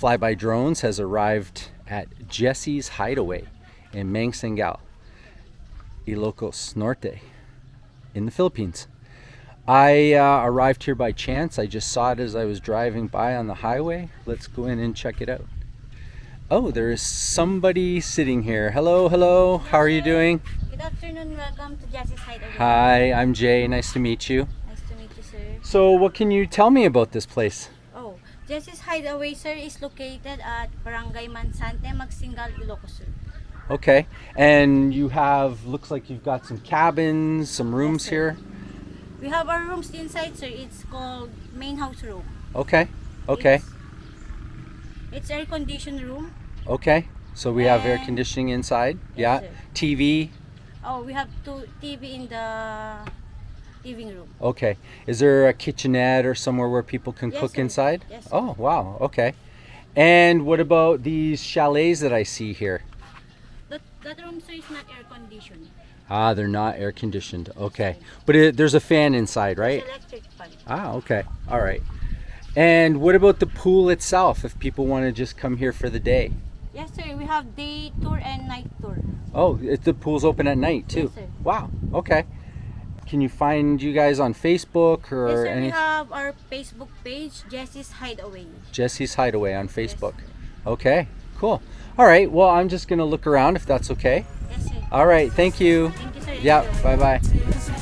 Flyby Drones has arrived at Jessie's Hideaway in Mansingal, Ilocos Norte in the Philippines. I arrived here by chance. I just saw it as I was driving by on the highway. Let's go in and check it out. Oh, there is somebody sitting here. Hello, hello. How are you doing? Good afternoon. Welcome to Jessie's Hideaway. Hi, I'm Jay. Nice to meet you. Nice to meet you, sir. So what can you tell me about this place? Oh, Jessie's Hideaway, sir, is located at Barangay Mansante, Magsingal, Ilocos Norte. Okay, and you have, looks like you've got some cabins, some rooms Yes, sir. here. We have our rooms inside, sir. It's called main house room. Okay, okay, It's air-conditioned room. okay. So we have air And- conditioning inside. Yes, Yeah, sir. TV. Oh, we have two TV in the living room. Okay. Is there a kitchenette or somewhere where people can Yes, cook sir. inside? Yes, sir. Oh, wow. Okay. And what about these chalets that I see here? That room, sir, is not air-conditioned. Ah, they're not air conditioned. Okay. But there's a fan inside, right? It's electric fan. Ah, okay. All right. And what about the pool itself if people want to just come here for the day? Yes, sir. We have day tour and night tour. Oh, the pool's open at night too. Yes, sir. Wow. Okay. Can you find you guys on Facebook Yes, or sir. We any have our Facebook page, Jessie's Hideaway. Jesse's Hideaway on Facebook? Yes, Okay. Cool. All right. Well, I'm just going to look around if that's okay. Yes, sir. All right. Thank you. Thank you, sir. Yeah. Enjoy. Bye-bye.